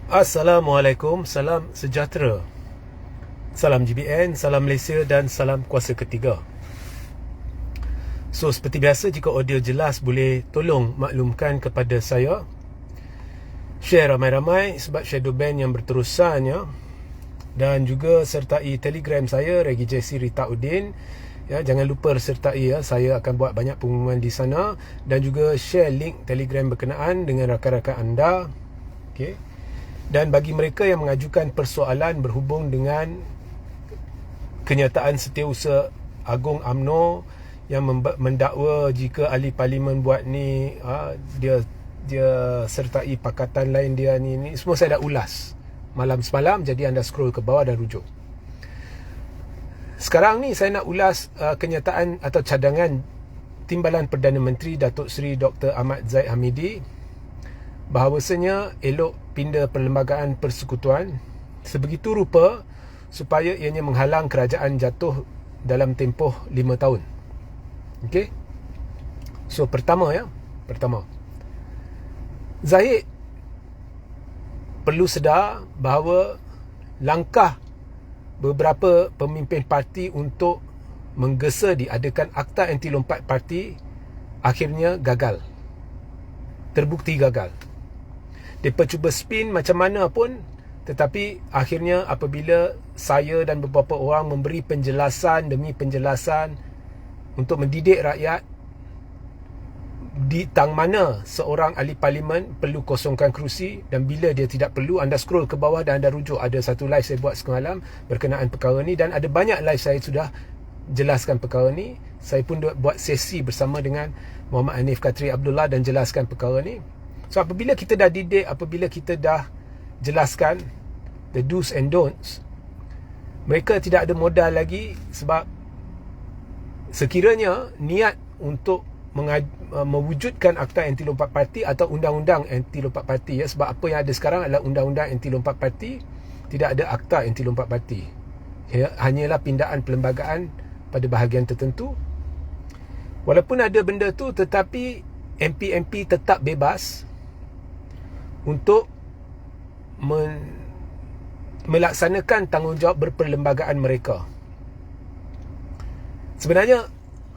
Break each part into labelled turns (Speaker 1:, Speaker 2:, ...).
Speaker 1: Assalamualaikum, salam sejahtera, salam GBN, salam Malaysia dan salam kuasa ketiga. So seperti biasa, jika audio jelas boleh tolong maklumkan kepada saya. Share ramai-ramai sebab shadow ban yang berterusan ya. Dan juga sertai Telegram saya Regi JC Rita Udin ya, jangan lupa sertai ya, saya akan buat banyak pengumuman di sana. Dan juga share link Telegram berkenaan dengan rakan-rakan anda. Okey. Dan bagi mereka yang mengajukan persoalan berhubung dengan kenyataan Setiausaha Agong UMNO yang mendakwa jika ahli parlimen buat ni, dia sertai pakatan lain dia ni semua saya dah ulas malam semalam, jadi anda scroll ke bawah dan rujuk. Sekarang ni saya nak ulas kenyataan atau cadangan Timbalan Perdana Menteri Datuk Seri Dr. Ahmad Zahid Hamidi bahawasanya elok pindah Perlembagaan Persekutuan sebegitu rupa supaya ianya menghalang kerajaan jatuh dalam tempoh 5 tahun. Okey. So pertama, Zahid perlu sedar bahawa langkah beberapa pemimpin parti untuk menggesa diadakan Akta Anti Lompat Parti akhirnya gagal. Terbukti gagal. Mereka cuba spin macam mana pun, tetapi akhirnya apabila saya dan beberapa orang memberi penjelasan demi penjelasan untuk mendidik rakyat di tang mana seorang ahli parlimen perlu kosongkan kerusi dan bila dia tidak perlu, anda scroll ke bawah dan anda rujuk. Ada satu live saya buat semalam berkenaan perkara ni, dan ada banyak live saya sudah jelaskan perkara ni. Saya pun buat sesi bersama dengan Muhammad Hanif Katri Abdullah dan jelaskan perkara ni. So apabila kita dah didik, apabila kita dah jelaskan the do's and don'ts, mereka tidak ada modal lagi. Sebab sekiranya niat untuk mewujudkan Akta Anti Lompat Parti atau Undang-Undang Anti Lompat Parti ya, sebab apa yang ada sekarang adalah Undang-Undang Anti Lompat Parti, tidak ada Akta Anti Lompat Parti ya, hanyalah pindaan perlembagaan pada bahagian tertentu. Walaupun ada benda tu, tetapi MP-MP tetap bebas untuk melaksanakan tanggungjawab berperlembagaan mereka. Sebenarnya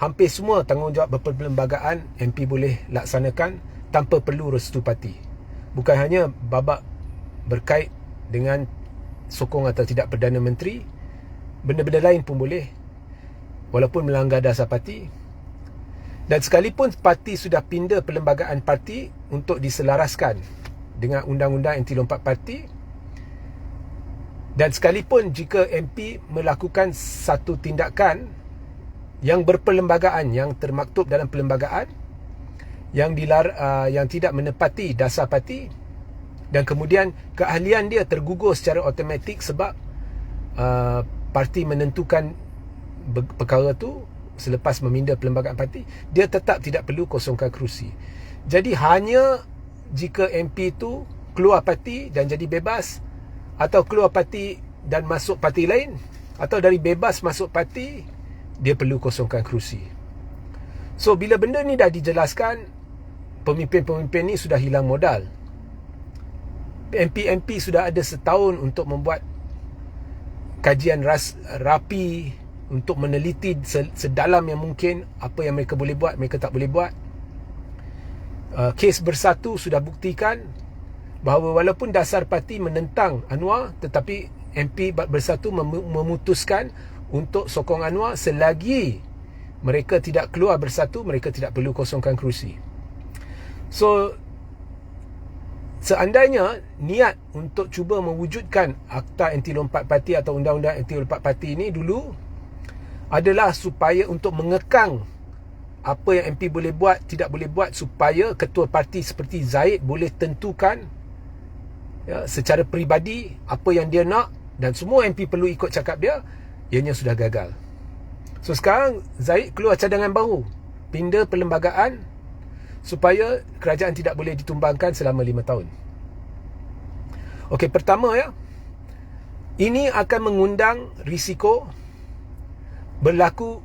Speaker 1: hampir semua tanggungjawab berperlembagaan MP boleh laksanakan tanpa perlu restu parti. Bukan hanya babak berkait dengan sokong atau tidak Perdana Menteri, benda-benda lain pun boleh walaupun melanggar dasar parti. Dan sekalipun parti sudah pindah perlembagaan parti untuk diselaraskan dengan Undang-Undang Anti Lompat Parti, dan sekalipun jika MP melakukan satu tindakan yang berperlembagaan, yang termaktub dalam perlembagaan, yang tidak menepati dasar parti, dan kemudian keahlian dia tergugur secara automatik sebab parti menentukan perkara tu selepas meminda perlembagaan parti, dia tetap tidak perlu kosongkan kerusi. Jadi hanya jika MP tu keluar parti dan jadi bebas, atau keluar parti dan masuk parti lain, atau dari bebas masuk parti, dia perlu kosongkan kerusi. So bila benda ni dah dijelaskan, pemimpin-pemimpin ni sudah hilang modal. MP sudah ada setahun untuk membuat kajian rapi, untuk meneliti sedalam yang mungkin apa yang mereka boleh buat, mereka tak boleh buat. Kes Bersatu sudah buktikan bahawa walaupun dasar parti menentang Anwar, tetapi MP Bersatu memutuskan untuk sokong Anwar selagi mereka tidak keluar bersatu, mereka tidak perlu kosongkan kerusi. So seandainya niat untuk cuba mewujudkan Akta Anti Lompat Parti atau Undang-Undang Anti Lompat Parti ini dulu adalah supaya untuk mengekang apa yang MP boleh buat, tidak boleh buat, supaya ketua parti seperti Zahid boleh tentukan ya, secara peribadi apa yang dia nak, dan semua MP perlu ikut cakap dia, ianya sudah gagal. So sekarang Zahid keluar cadangan baru, pindah perlembagaan supaya kerajaan tidak boleh ditumbangkan selama 5 tahun. Okey, pertama ya, ini akan mengundang risiko berlaku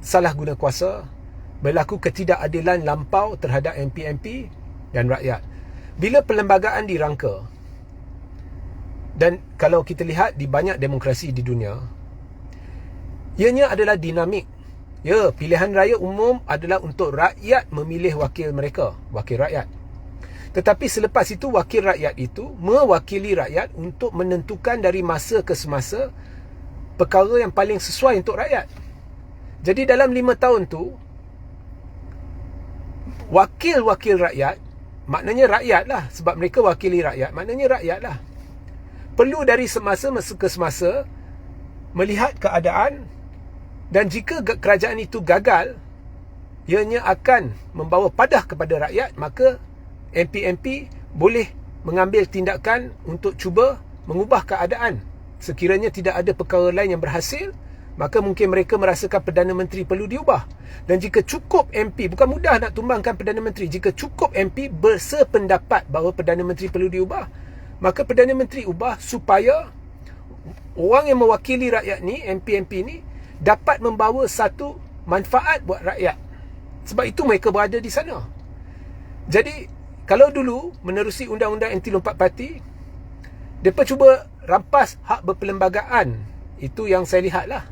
Speaker 1: salah guna kuasa, berlaku ketidakadilan lampau terhadap MP-MP dan rakyat. Bila perlembagaan dirangka, dan kalau kita lihat di banyak demokrasi di dunia, ianya adalah dinamik. Ya, pilihan raya umum adalah untuk rakyat memilih wakil mereka, wakil rakyat. Tetapi selepas itu, wakil rakyat itu mewakili rakyat untuk menentukan dari masa ke semasa perkara yang paling sesuai untuk rakyat. Jadi dalam 5 tahun tu, wakil-wakil rakyat, maknanya rakyat lah, sebab mereka wakili rakyat, maknanya rakyat lah, perlu dari semasa ke semasa melihat keadaan, dan jika kerajaan itu gagal, ianya akan membawa padah kepada rakyat, maka MP-MP boleh mengambil tindakan untuk cuba mengubah keadaan. Sekiranya tidak ada perkara lain yang berhasil, maka mungkin mereka merasakan Perdana Menteri perlu diubah. Dan jika cukup MP, bukan mudah nak tumbangkan Perdana Menteri, jika cukup MP bersependapat bahawa Perdana Menteri perlu diubah, maka Perdana Menteri ubah supaya orang yang mewakili rakyat ni, MP-MP ni, dapat membawa satu manfaat buat rakyat. Sebab itu mereka berada di sana. Jadi, kalau dulu menerusi undang-undang anti lompat parti, mereka cuba rampas hak berperlembagaan. Itu yang saya lihat lah.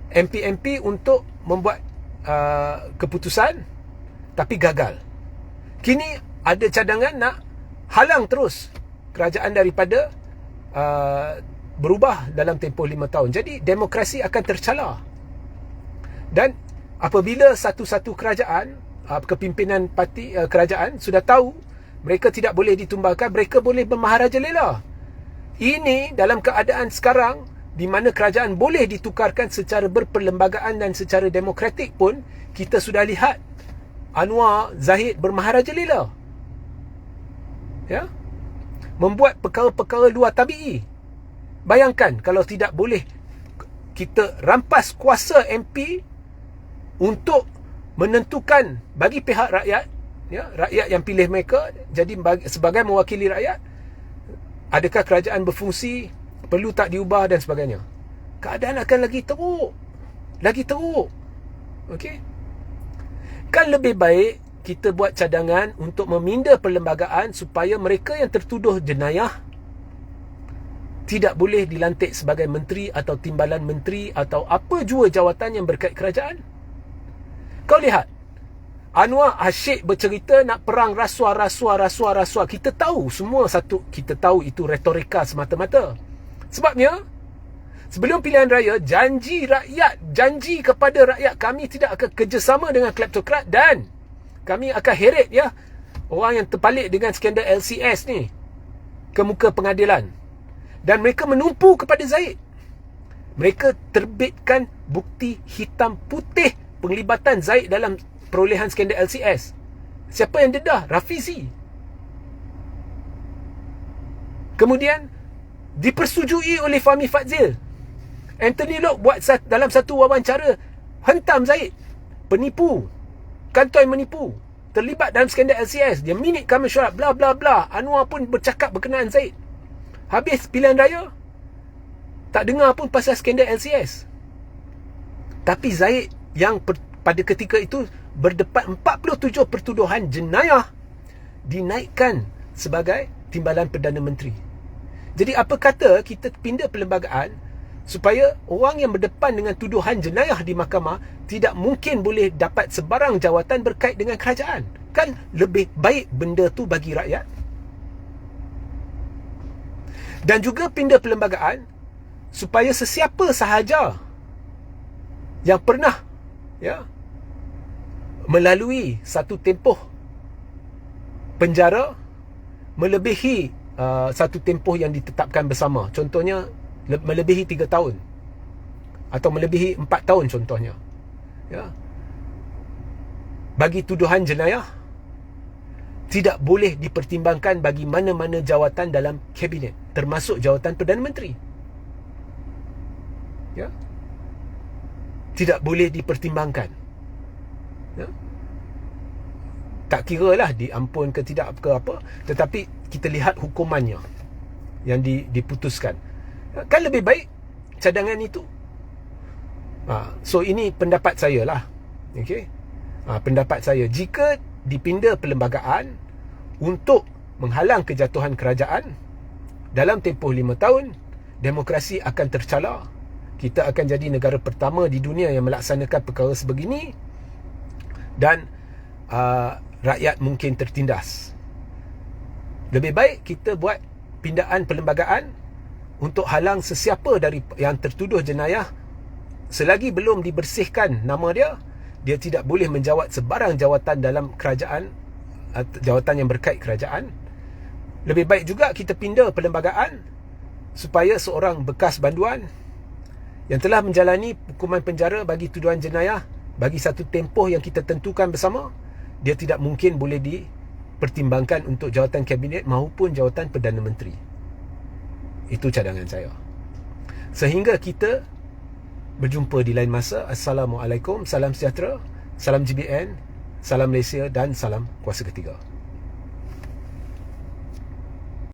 Speaker 1: MP-MP untuk membuat keputusan, tapi gagal. Kini ada cadangan nak halang terus kerajaan daripada berubah dalam tempoh 5 tahun. Jadi demokrasi akan tercalar. Dan apabila satu-satu kerajaan, kepimpinan parti kerajaan sudah tahu mereka tidak boleh ditumbangkan, mereka boleh bermaharajalela. Ini dalam keadaan sekarang di mana kerajaan boleh ditukarkan secara berperlembagaan dan secara demokratik pun, kita sudah lihat Anwar Zahid bermaharajalela, ya, membuat perkara-perkara luar tabi'i. Bayangkan kalau tidak boleh kita rampas kuasa MP untuk menentukan bagi pihak rakyat, ya, rakyat yang pilih mereka jadi sebagai mewakili rakyat, adakah kerajaan berfungsi, perlu tak diubah dan sebagainya. Keadaan akan lagi teruk. Lagi teruk. Okey? Kan lebih baik kita buat cadangan untuk meminda perlembagaan supaya mereka yang tertuduh jenayah tidak boleh dilantik sebagai menteri atau timbalan menteri atau apa jua jawatan yang berkait kerajaan. Kau lihat, Anwar asyik bercerita nak perang rasuah. Kita tahu semua satu, kita tahu itu retorika semata-mata. Sebabnya, sebelum pilihan raya, janji kepada rakyat, kami tidak akan kerjasama dengan kleptokrat dan kami akan heret, ya, orang yang terpalit dengan skandal LCS ni ke muka pengadilan. Dan mereka menumpu kepada Zahid. Mereka terbitkan bukti hitam putih penglibatan Zahid dalam perolehan skandal LCS. Siapa yang dedah? Rafizi. Kemudian dipersetujui oleh Fahmi Fadzil. Anthony Loke buat dalam satu wawancara, hentam Zahid, penipu, kantoi menipu, terlibat dalam skandal LCS, dia minitkan mesyuarat, bla bla bla. Anwar pun bercakap berkenaan Zahid. Habis pilihan raya, tak dengar pun pasal skandal LCS. Tapi Zahid yang pada ketika itu berdepan 47 pertuduhan jenayah dinaikkan sebagai timbalan Perdana Menteri. Jadi apa kata kita pindah perlembagaan supaya orang yang berdepan dengan tuduhan jenayah di mahkamah tidak mungkin boleh dapat sebarang jawatan berkait dengan kerajaan. Kan lebih baik benda tu bagi rakyat. Dan juga pindah perlembagaan supaya sesiapa sahaja yang pernah, ya, melalui satu tempoh penjara melebihi satu tempoh yang ditetapkan bersama, contohnya melebihi 3 tahun atau melebihi 4 tahun contohnya, ya, bagi tuduhan jenayah, tidak boleh dipertimbangkan bagi mana-mana jawatan dalam kabinet, termasuk jawatan Perdana Menteri. Ya, tidak boleh dipertimbangkan. Ya, tak kira lah diampun ke tidak ke apa, tetapi kita lihat hukumannya yang diputuskan. Kan lebih baik cadangan itu. So ini pendapat saya lah. Okay? Pendapat saya, jika dipindah perlembagaan untuk menghalang kejatuhan kerajaan, dalam tempoh 5 tahun, demokrasi akan tercalar. Kita akan jadi negara pertama di dunia yang melaksanakan perkara sebegini, dan rakyat mungkin tertindas. Lebih baik kita buat pindaan perlembagaan untuk halang sesiapa dari yang tertuduh jenayah. Selagi belum dibersihkan nama dia, dia tidak boleh menjawat sebarang jawatan dalam kerajaan, jawatan yang berkait kerajaan. Lebih baik juga kita pindah perlembagaan supaya seorang bekas banduan yang telah menjalani hukuman penjara bagi tuduhan jenayah bagi satu tempoh yang kita tentukan bersama, dia tidak mungkin boleh dipertimbangkan untuk jawatan kabinet maupun jawatan Perdana Menteri. Itu cadangan saya. Sehingga kita berjumpa di lain masa. Assalamualaikum, salam sejahtera, salam GBN, salam Malaysia dan salam kuasa ketiga.